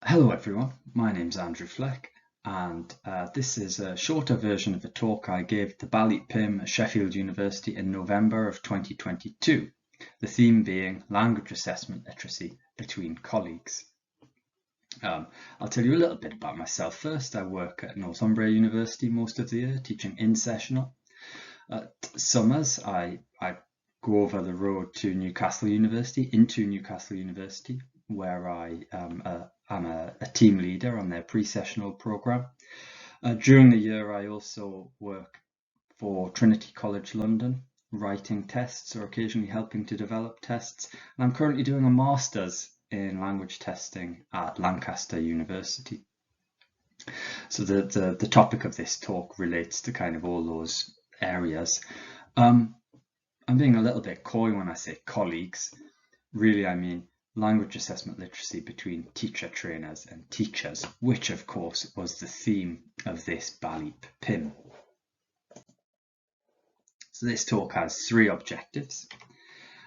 Hello everyone, my name's Andrew Fleck and this is a shorter version of a talk I gave at the Balliet PIM at Sheffield University in November of 2022, the theme being language assessment literacy between colleagues. I'll tell you a little bit about myself first. I work at Northumbria University most of the year, teaching in-sessional. At summers, I go over the road to Newcastle University, where I'm a team leader on their pre-sessional programme. During the year, I also work for Trinity College London, writing tests or occasionally helping to develop tests. And I'm currently doing a master's in language testing at Lancaster University. So the topic of this talk relates to kind of all those areas. I'm being a little bit coy when I say colleagues. Really, I mean language assessment literacy between teacher trainers and teachers, which of course was the theme of this Balliet PIM. So this talk has three objectives.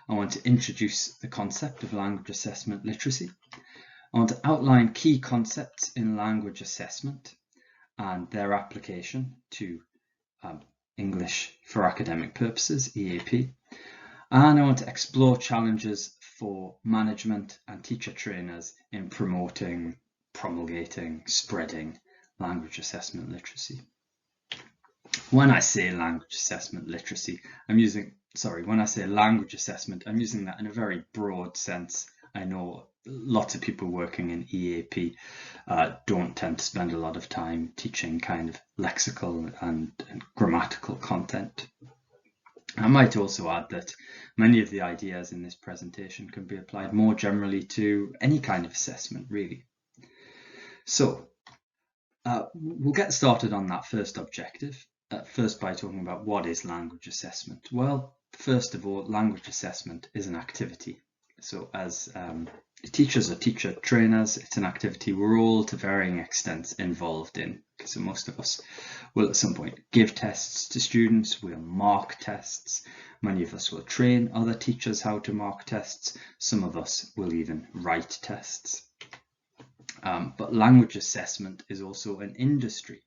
I want to introduce the concept of language assessment literacy. I want to outline key concepts in language assessment and their application to English for academic purposes, EAP. And I want to explore challenges for management and teacher trainers in promoting, promulgating, spreading language assessment literacy. When I say language assessment literacy, when I say language assessment, I'm using that in a very broad sense. I know lots of people working in EAP don't tend to spend a lot of time teaching kind of lexical and grammatical content. I might also add that many of the ideas in this presentation can be applied more generally to any kind of assessment, really. So we'll get started on that first objective, first by talking about what is language assessment. Well, first of all, language assessment is an activity. So as teachers or teacher trainers, it's an activity we're all to varying extents involved in. So most of us will at some point give tests to students, we'll mark tests. Many of us will train other teachers how to mark tests. Some of us will even write tests. But language assessment is also an industry,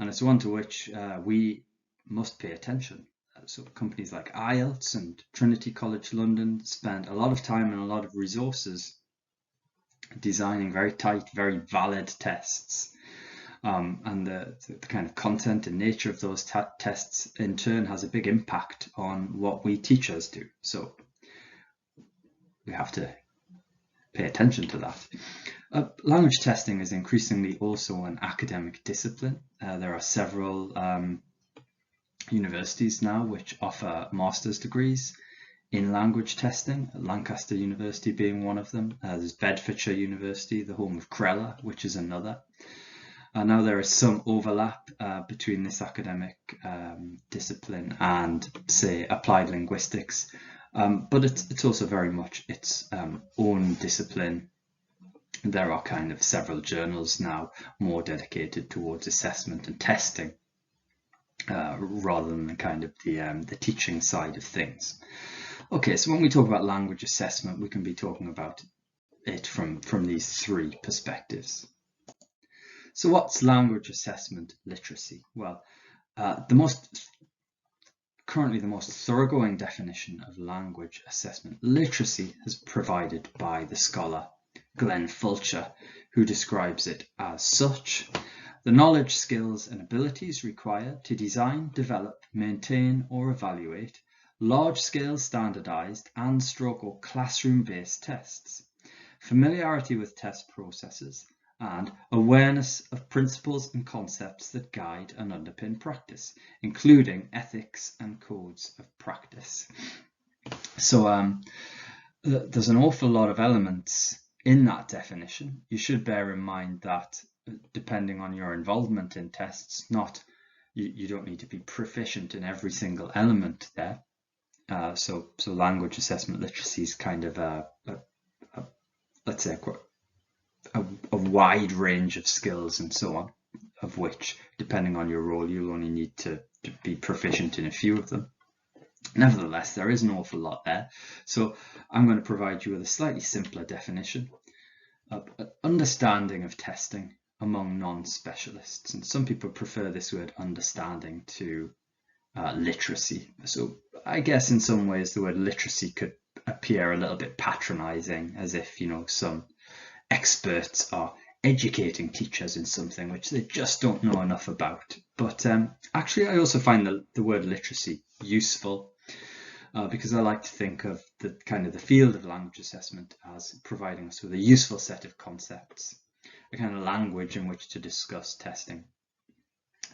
and it's one to which we must pay attention. So companies like IELTS and Trinity College London spend a lot of time and a lot of resources designing very tight, very valid tests. And the kind of content and nature of those tests in turn has a big impact on what we teachers do. So we have to pay attention to that. Language testing is increasingly also an academic discipline. There are several universities now which offer master's degrees in language testing, Lancaster University being one of them. There's Bedfordshire University, the home of Crella, which is another. Now there is some overlap between this academic discipline and, say, applied linguistics, but it's also very much its own discipline. There are kind of several journals now more dedicated towards assessment and testing rather than kind of the teaching side of things. Okay, so when we talk about language assessment, we can be talking about it from these three perspectives. So what's language assessment literacy? Well, currently the most thoroughgoing definition of language assessment literacy is provided by the scholar Glenn Fulcher, who describes it as such: the knowledge, skills and abilities required to design, develop, maintain or evaluate large-scale standardized and or classroom-based tests, familiarity with test processes, and awareness of principles and concepts that guide and underpin practice, including ethics and codes of practice. So there's an awful lot of elements in that definition. You should bear in mind that depending on your involvement in tests, you don't need to be proficient in every single element there. So language assessment literacy is kind of let's say a wide range of skills and so on, of which, depending on your role, you'll only need to be proficient in a few of them. Nevertheless, there is an awful lot there. So I'm going to provide you with a slightly simpler definition. understanding of testing among non-specialists. And some people prefer this word understanding to literacy. So I guess in some ways the word literacy could appear a little bit patronizing, as if, you know, some experts are educating teachers in something which they just don't know enough about. But actually, I also find the word literacy useful because I like to think of the kind of the field of language assessment as providing us with a useful set of concepts, a kind of language in which to discuss testing,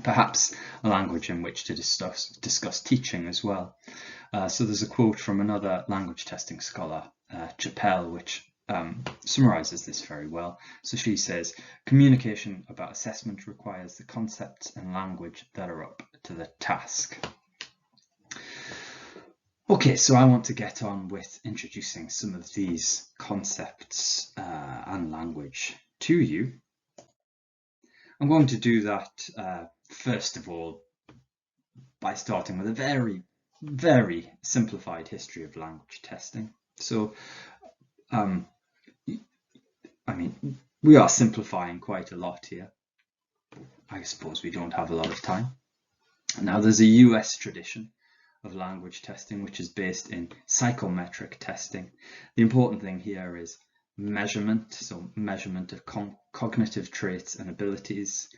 perhaps a language in which to discuss teaching as well. So there's a quote from another language testing scholar, Chappell, which summarizes this very well. So she says, communication about assessment requires the concepts and language that are up to the task. Okay, so I want to get on with introducing some of these concepts and language to you. I'm going to do that first of all by starting with a very, very simplified history of language testing. So, I mean, we are simplifying quite a lot here. I suppose we don't have a lot of time. Now, there's a US tradition of language testing, which is based in psychometric testing. The important thing here is measurement, so measurement of cognitive traits and abilities.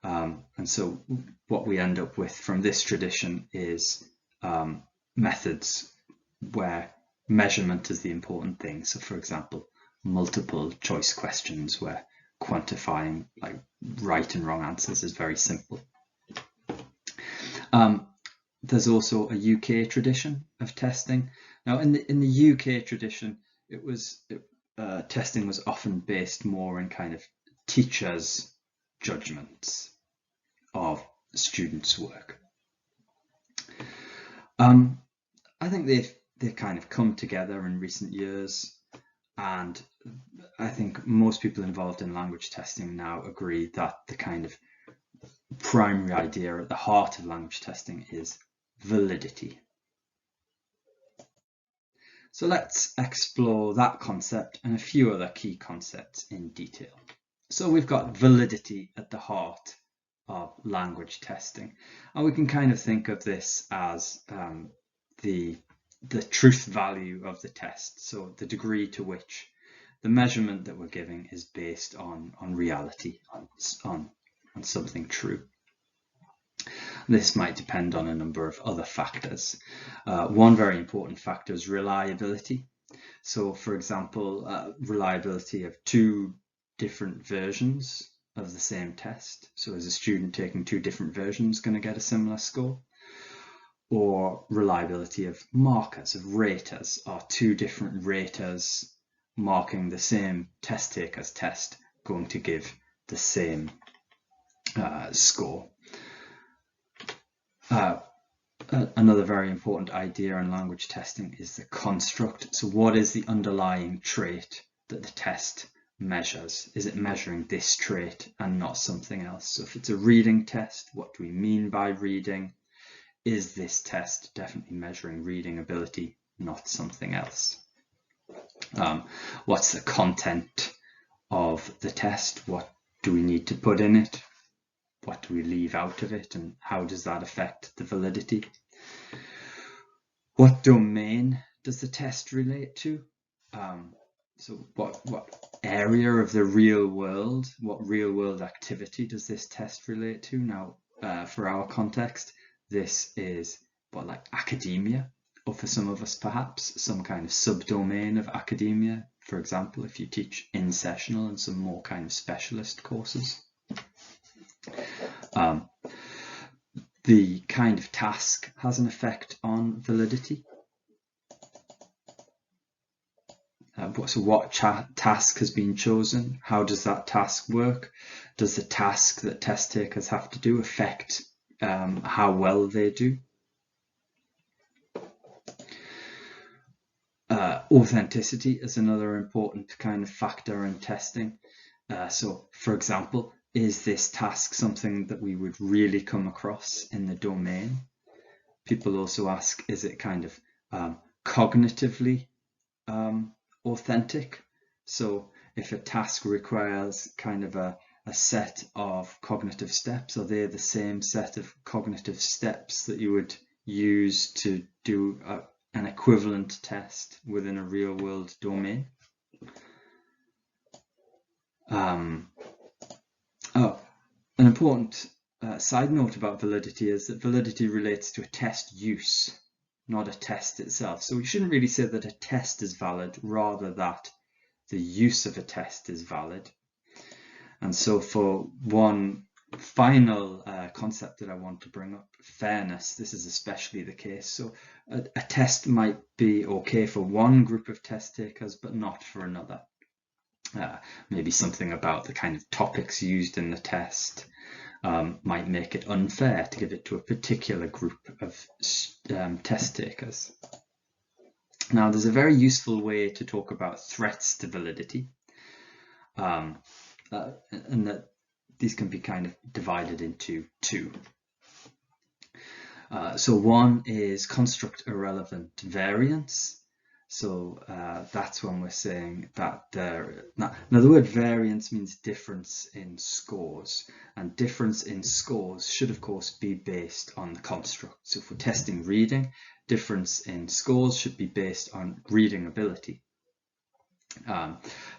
And so what we end up with from this tradition is methods where measurement is the important thing. So for example, multiple choice questions where quantifying like right and wrong answers is very simple. There's also a UK tradition of testing. Now, in the UK tradition, testing was often based more in kind of teachers' judgments of students' work. I think they've kind of come together in recent years, and I think most people involved in language testing now agree that the kind of primary idea at the heart of language testing is validity. So let's explore that concept and a few other key concepts in detail. So we've got validity at the heart of language testing, and we can kind of think of this as the truth value of the test, so the degree to which the measurement that we're giving is based on reality, on something true. This might depend on a number of other factors. One very important factor is reliability. So for example, reliability of two different versions of the same test. So is a student taking two different versions going to get a similar score? Or reliability of markers, of raters. Are two different raters marking the same test taker's test going to give the same score? Another very important idea in language testing is the construct. So what is the underlying trait that the test measures? Is it measuring this trait and not something else? So if it's a reading test, what do we mean by reading? Is this test definitely measuring reading ability, not something else? What's the content of the test? What do we need to put in it? What do we leave out of it, and how does that affect the validity? What domain does the test relate to? So what area of the real world, what real world activity does this test relate to? Now, for our context, this is like academia, or for some of us perhaps some kind of subdomain of academia. For example, if you teach in-sessional and some more kind of specialist courses. The kind of task has an effect on validity. So what task has been chosen? How does that task work? Does the task that test takers have to do affect how well they do? Authenticity is another important kind of factor in testing. So, for example, is this task something that we would really come across in the domain? People also ask, is it kind of cognitively authentic? So if a task requires kind of a set of cognitive steps, are they the same set of cognitive steps that you would use to do an equivalent test within a real world domain? An important side note about validity is that validity relates to a test use, not a test itself. So we shouldn't really say that a test is valid, rather that the use of a test is valid. And so for one final concept that I want to bring up, fairness, this is especially the case. So a test might be okay for one group of test takers, but not for another. Maybe something about the kind of topics used in the test might make it unfair to give it to a particular group of test takers. Now, there's a very useful way to talk about threats to validity, and that these can be kind of divided into two. So one is construct irrelevant variance. So that's when we're saying that now the word variance means difference in scores, and difference in scores should of course be based on the construct. So if we're testing reading, difference in scores should be based on reading ability.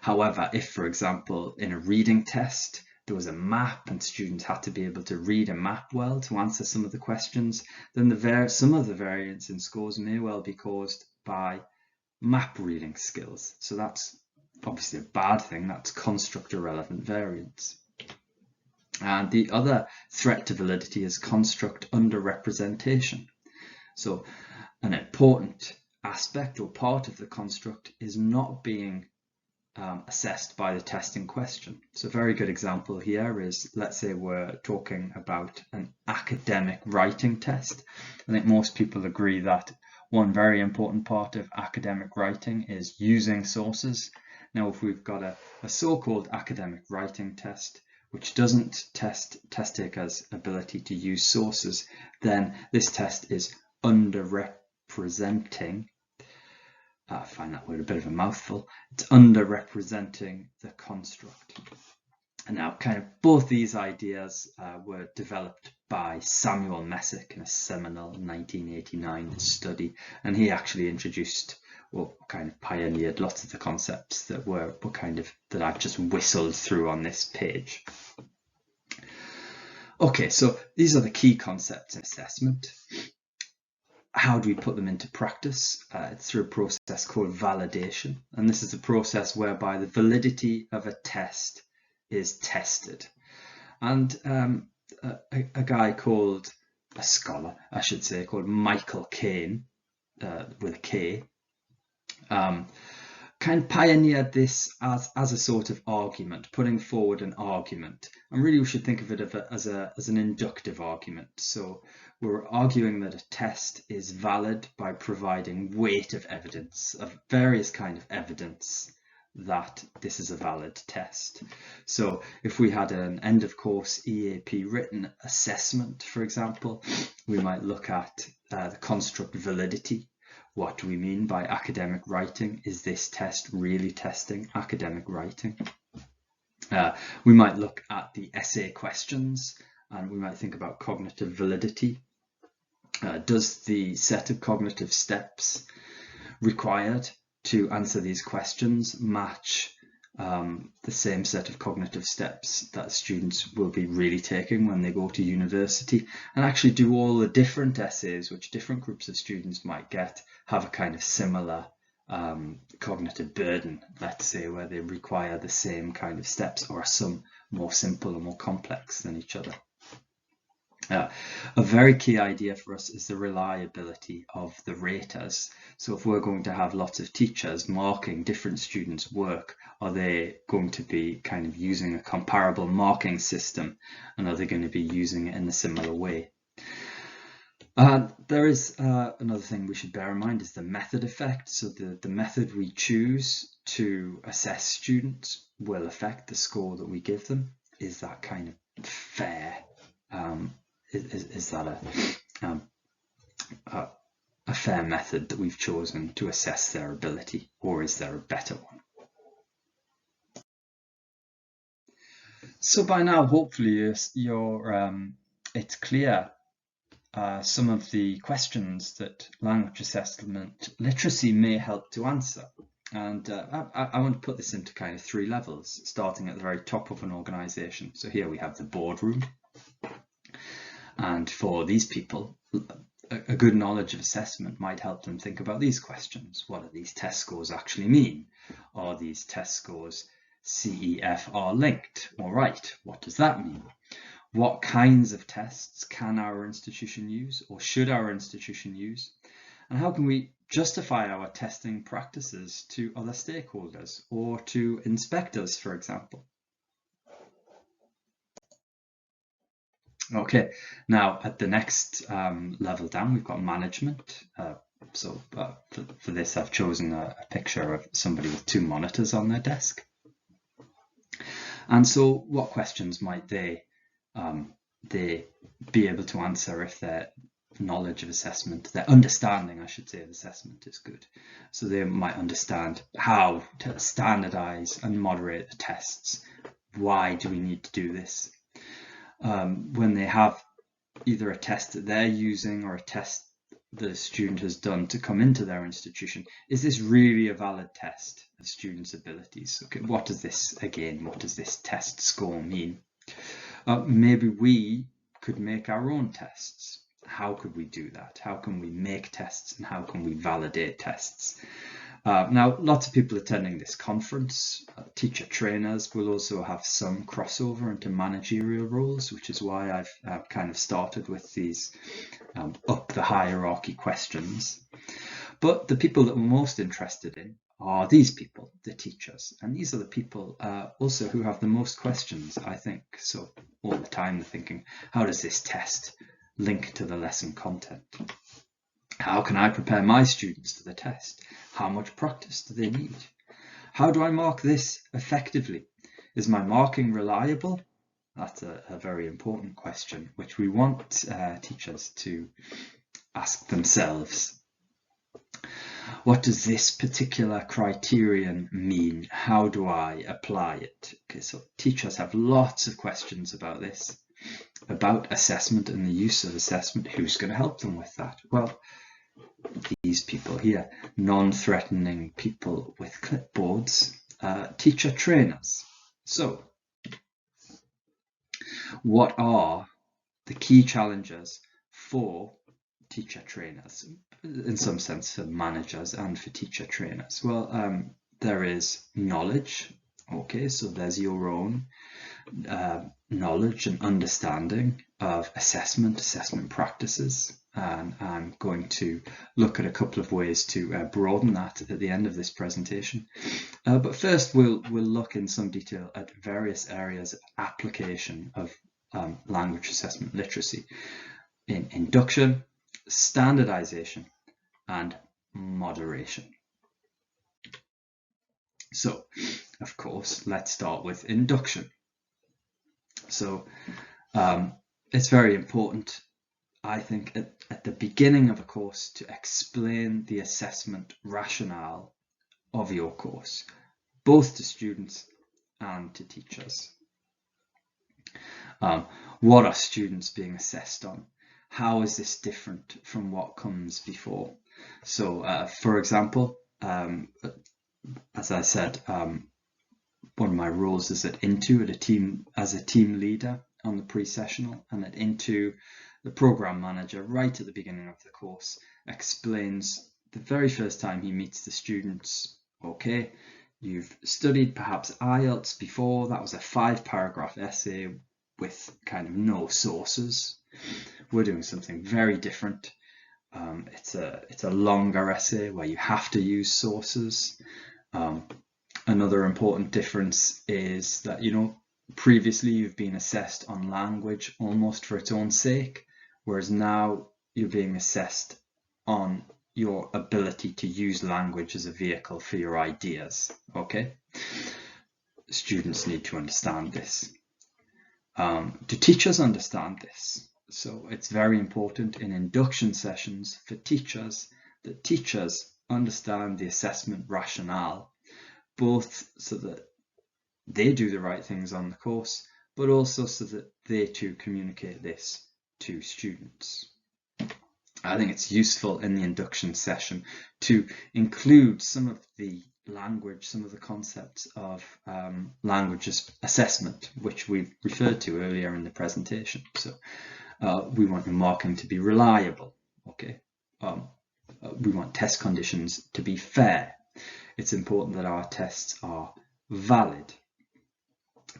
However, if for example in a reading test there was a map and students had to be able to read a map well to answer some of the questions, then some of the variance in scores may well be caused by map reading skills. So that's obviously a bad thing. That's construct irrelevant variance. And the other threat to validity is construct underrepresentation. So an important aspect or part of the construct is not being assessed by the testing question. So a very good example here is, let's say we're talking about an academic writing test. I think most people agree that one very important part of academic writing is using sources. Now, if we've got a so-called academic writing test, which doesn't test test takers' ability to use sources, then this test is underrepresenting, I find that word a bit of a mouthful, it's underrepresenting the construct. And now kind of both these ideas were developed by Samuel Messick in a seminal 1989 study, and he actually introduced, or kind of pioneered, lots of the concepts that were kind of that I've just whistled through on this page. Okay, so these are the key concepts in assessment. How do we put them into practice? It's through a process called validation, and this is a process whereby the validity of a test is tested. And a guy called, a scholar, I should say, called Michael Caine, with a K, kind of pioneered this as a sort of argument, putting forward an argument. And really we should think of it as an inductive argument. So we're arguing that a test is valid by providing weight of evidence, of various kind of evidence, that this is a valid test. So if we had an end of course EAP written assessment, for example, we might look at the construct validity. What do we mean by academic writing? Is this test really testing academic writing? We might look at the essay questions, and we might think about cognitive validity. Does the set of cognitive steps required to answer these questions match the same set of cognitive steps that students will be really taking when they go to university? And actually, do all the different essays which different groups of students might get have a kind of similar cognitive burden, let's say, where they require the same kind of steps, or are some more simple or more complex than each other? A very key idea for us is the reliability of the raters. So if we're going to have lots of teachers marking different students' work, are they going to be kind of using a comparable marking system, and are they going to be using it in a similar way? There is another thing we should bear in mind is the method effect. So the method we choose to assess students will affect the score that we give them. Is that kind of fair? Is that a fair method that we've chosen to assess their ability, or is there a better one? So by now, hopefully, it's clear some of the questions that language assessment literacy may help to answer. And I want to put this into kind of three levels, starting at the very top of an organisation. So here we have the boardroom. And for these people, a good knowledge of assessment might help them think about these questions. What do these test scores actually mean? Are these test scores CEFR linked? All right, what does that mean? What kinds of tests can our institution use, or should our institution use? And how can we justify our testing practices to other stakeholders or to inspectors, for example? Okay, now at the next level down, we've got management. For this, I've chosen a picture of somebody with two monitors on their desk. And so what questions might they be able to answer if their knowledge of assessment, their understanding, I should say, of assessment is good? So they might understand how to standardize and moderate the tests. Why do we need to do this? When they have either a test that they're using or a test the student has done to come into their institution, is this really a valid test of students' abilities? Okay, what does this test score mean? Maybe we could make our own tests. How could we do that? How can we make tests and how can we validate tests? Now, lots of people attending this conference, teacher trainers, will also have some crossover into managerial roles, which is why I've kind of started with these up the hierarchy questions. But the people that we're most interested in are these people, the teachers. And these are the people also who have the most questions, I think. So all the time they're thinking, how does this test link to the lesson content? How can I prepare my students to the test? How much practice do they need? How do I mark this effectively? Is my marking reliable? That's a very important question, which we want teachers to ask themselves. What does this particular criterion mean? How do I apply it? Okay, so teachers have lots of questions about this, about assessment and the use of assessment. Who's going to help them with that? Well, these people here, non-threatening people with clipboards, teacher trainers. So, what are the key challenges for teacher trainers? In some sense, for managers and for teacher trainers. Well, there is knowledge. Okay, so there's your own knowledge and understanding of assessment practices. And I'm going to look at a couple of ways to broaden that at the end of this presentation. But first, we'll look in some detail at various areas of application of language assessment literacy in induction, standardization, and moderation. So, of course, let's start with induction. So, it's very important, I think, at the beginning of a course to explain the assessment rationale of your course, both to students and to teachers. What are students being assessed on? How is this different from what comes before? So, for example, as I said, one of my roles is at Into as a team leader on the pre-sessional, and at Into, the program manager right at the beginning of the course explains the very first time he meets the students, okay, you've studied perhaps IELTS before. That was a 5-paragraph essay with kind of no sources. We're doing something very different. It's a longer essay where you have to use sources. Another important difference is that, previously you've been assessed on language almost for its own sake, whereas now you're being assessed on your ability to use language as a vehicle for your ideas, okay? Students need to understand this. Do teachers understand this? So it's very important in induction sessions for teachers that teachers understand the assessment rationale, both so that they do the right things on the course, but also so that they too communicate this to students. I think it's useful in the induction session to include some of the language, some of the concepts of language assessment, which we've referred to earlier in the presentation. So we want the marking to be reliable, okay? We want test conditions to be fair. It's important that our tests are valid.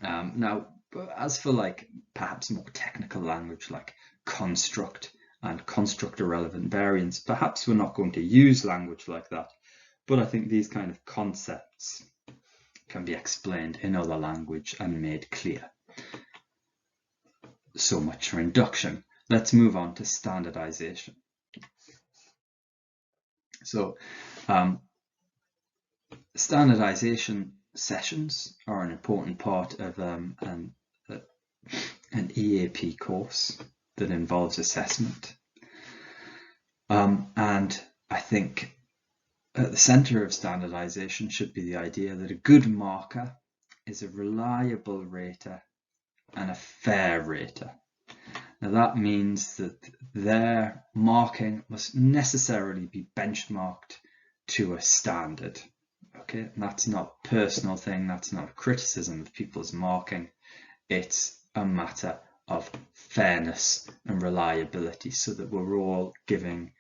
Now, as for like perhaps more technical language like construct and constructor-relevant variants, perhaps we're not going to use language like that, but I think these kind of concepts can be explained in other language and made clear. So much for induction. Let's move on to standardization. So standardization sessions are an important part of an EAP course that involves assessment. And I think at the center of standardization should be the idea that a good marker is a reliable rater and a fair rater. Now that means that their marking must necessarily be benchmarked to a standard. Okay, and that's not a personal thing, that's not a criticism of people's marking, it's a matter of fairness and reliability, so that we're all giving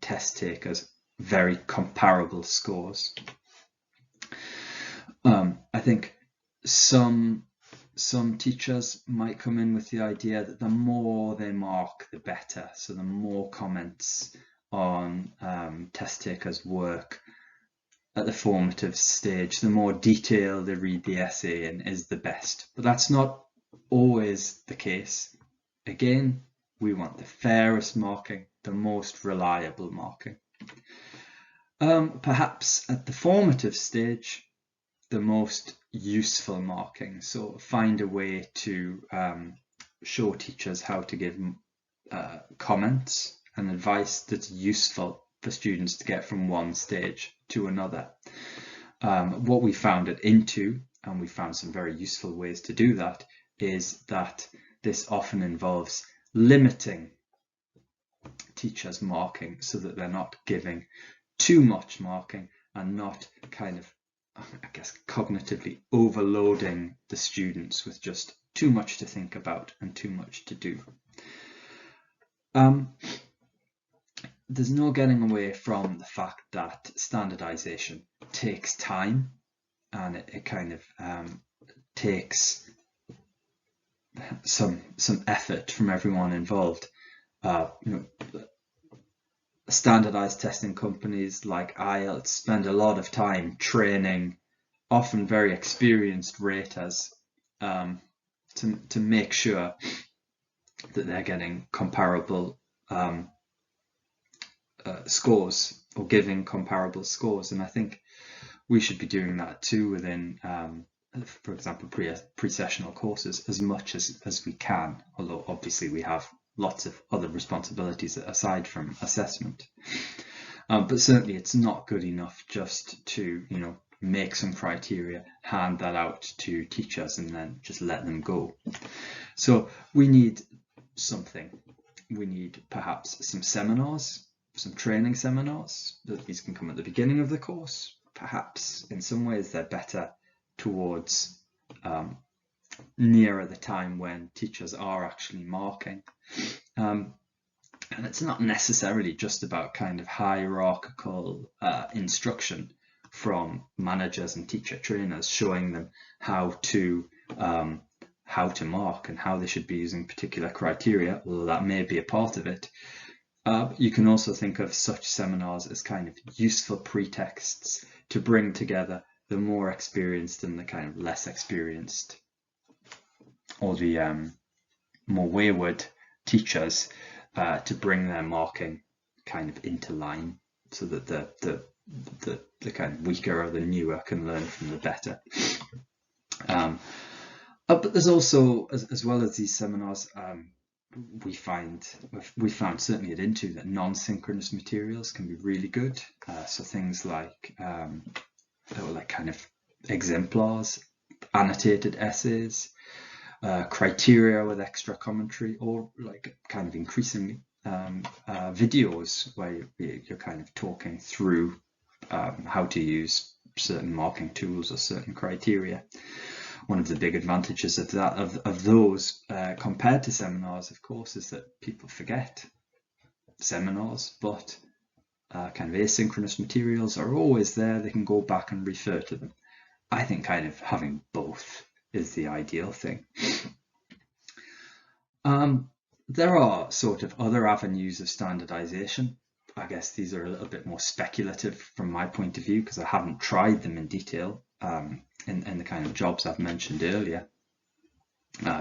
test takers very comparable scores. I think some teachers might come in with the idea that the more they mark, the better. So the more comments on test takers' work at the formative stage, the more detail they read the essay in is the best. But that's not always the case. Again, we want the fairest marking, the most reliable marking. Perhaps at the formative stage, the most useful marking. So find a way to show teachers how to give comments and advice that's useful for students to get from one stage to another. What we found at Into, and we found some very useful ways to do that, is that this often involves limiting teachers' marking so that they're not giving too much marking and not kind of, I guess, cognitively overloading the students with just too much to think about and too much to do. There's no getting away from the fact that standardization takes time, and it kind of takes some effort from everyone involved. Standardized testing companies like IELTS spend a lot of time training often very experienced raters to make sure that they're getting comparable scores, or giving comparable scores, and I think we should be doing that too within, for example, pre-sessional courses as much as we can, although obviously we have lots of other responsibilities aside from assessment. But certainly it's not good enough just to, make some criteria, hand that out to teachers and then just let them go. So we need something. We need perhaps some seminars, some training seminars. These can come at the beginning of the course. Perhaps in some ways they're better towards nearer the time when teachers are actually marking. And it's not necessarily just about kind of hierarchical instruction from managers and teacher trainers showing them how to mark and how they should be using particular criteria, although that may be a part of it. You can also think of such seminars as kind of useful pretexts to bring together the more experienced and the kind of less experienced, or the more wayward teachers, to bring their marking kind of into line, so that the kind of weaker or the newer can learn from the better. But there's also, as well as these seminars, we found certainly at Into that non-synchronous materials can be really good. So things like kind of exemplars, annotated essays, criteria with extra commentary, or like kind of increasingly videos where you're kind of talking through how to use certain marking tools or certain criteria. One of the big advantages of that of those compared to seminars, of course, is that people forget seminars, but kind of asynchronous materials are always there. They can go back and refer to them. I think kind of having both is the ideal thing. There are sort of other avenues of standardization. I guess these are a little bit more speculative from my point of view because I haven't tried them in detail in the kind of jobs I've mentioned earlier.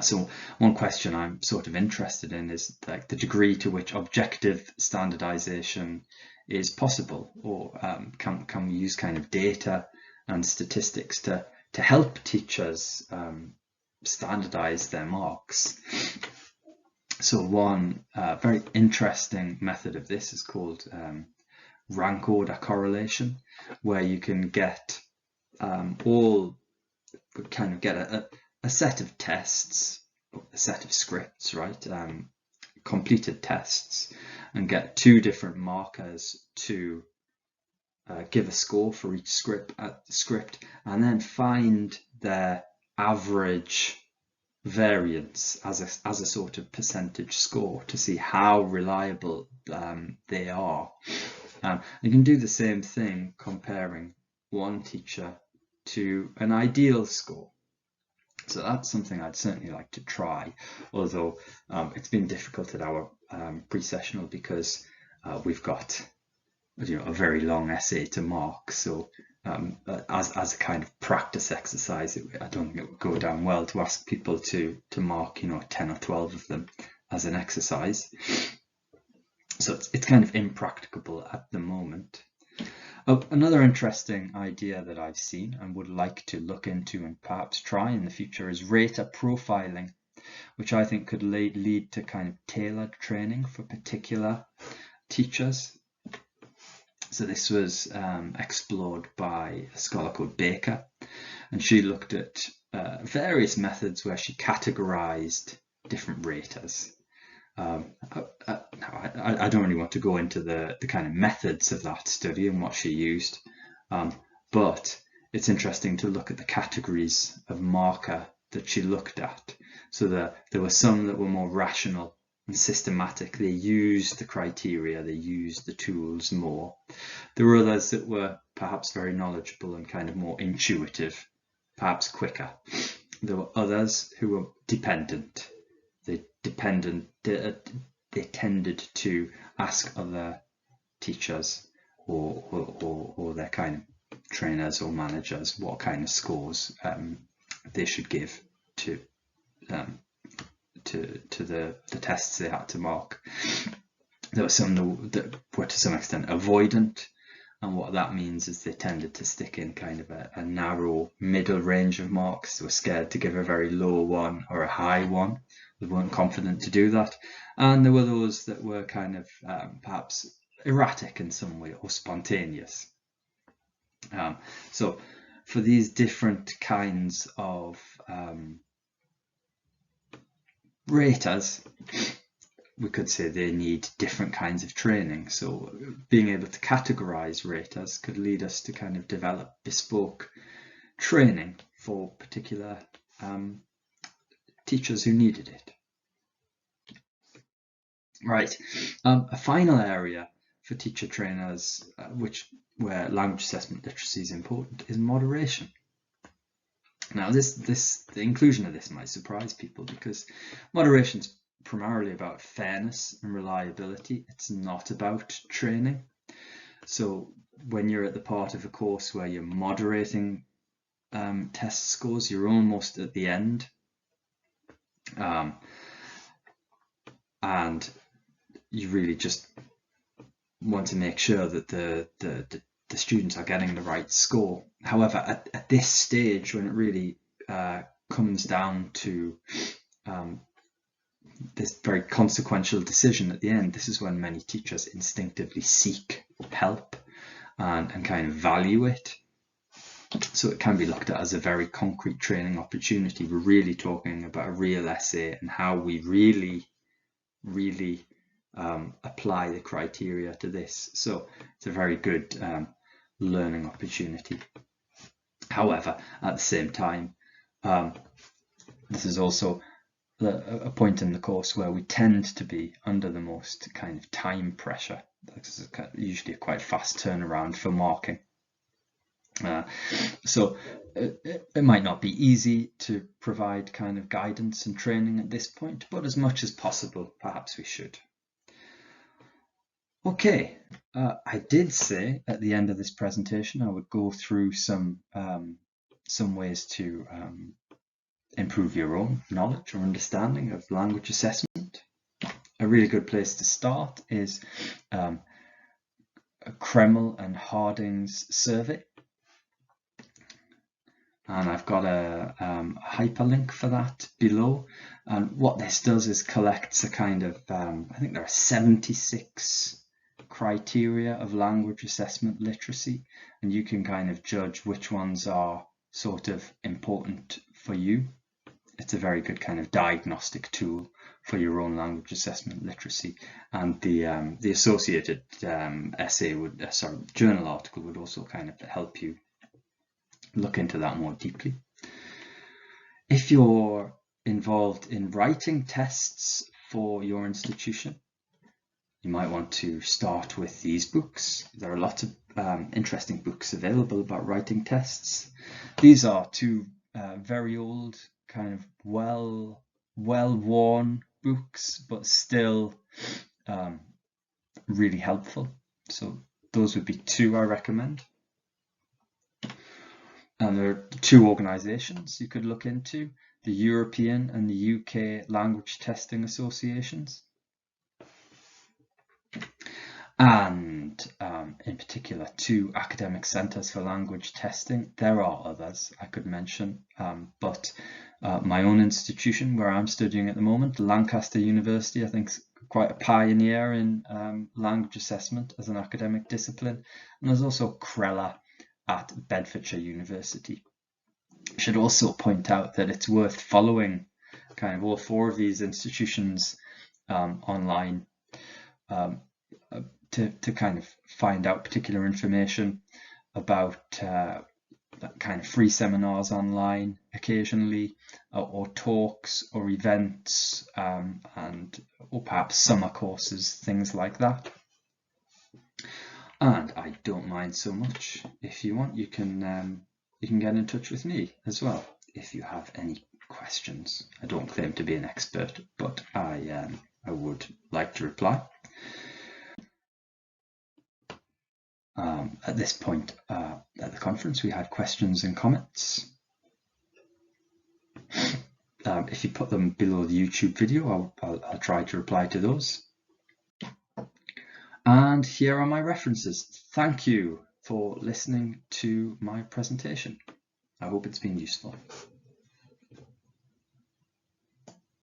So one question I'm sort of interested in is like the degree to which objective standardization is possible, or can we use kind of data and statistics to help teachers standardize their marks. So one very interesting method of this is called rank order correlation, where you can get a set of tests, a set of scripts, right? Completed tests, and get two different markers to give a score for each script, and then find their average variance as a sort of percentage score to see how reliable they are. You can do the same thing comparing one teacher to an ideal score. So that's something I'd certainly like to try, although it's been difficult at our pre-sessional because we've got a very long essay to mark. So as a kind of practice exercise, I don't think it would go down well to ask people to mark 10 or 12 of them as an exercise. So it's kind of impracticable at the moment. Another interesting idea that I've seen and would like to look into and perhaps try in the future is rater profiling, which I think could lead to kind of tailored training for particular teachers. So this was explored by a scholar called Baker, and she looked at various methods where she categorized different raters. I don't really want to go into the kind of methods of that study and what she used, but it's interesting to look at the categories of marker that she looked at. So there were some that were more rational and systematic. They used the criteria, they used the tools more. There were others that were perhaps very knowledgeable and kind of more intuitive, perhaps quicker. There were others who were dependent. They tended to ask other teachers or their kind of trainers or managers what kind of scores they should give to the tests they had to mark. There were some that were to some extent avoidant, and what that means is they tended to stick in kind of a narrow middle range of marks. They were scared to give a very low one or a high one. They weren't confident to do that. And there were those that were kind of perhaps erratic in some way or spontaneous. So for these different kinds of raters, we could say they need different kinds of training. So being able to categorize raters could lead us to kind of develop bespoke training for particular teachers who needed it. Right, a final area for teacher trainers where language assessment literacy is important is moderation. Now the inclusion of this might surprise people because moderation is primarily about fairness and reliability. It's not about training. So when you're at the part of a course where you're moderating test scores, you're almost at the end, and you really just want to make sure that the students are getting the right score. However, at this stage, when it really comes down to this very consequential decision at the end, this is when many teachers instinctively seek help and kind of value it. So it can be looked at as a very concrete training opportunity. We're really talking about a real essay and how we really apply the criteria to this. So it's a very good learning opportunity. However, at the same time, this is also a point in the course where we tend to be under the most kind of time pressure. This is usually a quite fast turnaround for marking. So it might not be easy to provide kind of guidance and training at this point, but as much as possible, perhaps we should. Okay, I did say at the end of this presentation I would go through some ways to improve your own knowledge or understanding of language assessment. A really good place to start is Kreml and Harding's survey. And I've got a hyperlink for that below. And what this does is collects a kind of, I think there are 76 criteria of language assessment literacy, and you can kind of judge which ones are sort of important for you. It's a very good kind of diagnostic tool for your own language assessment literacy, and the associated journal article would also kind of help you look into that more deeply. If you're involved in writing tests for your institution, you might want to start with these books. There are lots of interesting books available about writing tests. These are two very old, kind of well-worn books, but still really helpful. So those would be two I recommend. And there are two organisations you could look into, the European and the UK Language Testing Associations. And in particular, two academic centres for language testing. There are others I could mention, but my own institution where I'm studying at the moment, Lancaster University, I think is quite a pioneer in language assessment as an academic discipline. And there's also CRELA at Bedfordshire University. I should also point out that it's worth following kind of all four of these institutions online to kind of find out particular information about kind of free seminars online occasionally, or talks or events, or perhaps summer courses, things like that. And I don't mind so much. If you want, you can get in touch with me as well if you have any questions. I don't claim to be an expert, but I would like to reply. At this point at the conference, we had questions and comments. If you put them below the YouTube video, I'll try to reply to those. And here are my references. Thank you for listening to my presentation. I hope it's been useful.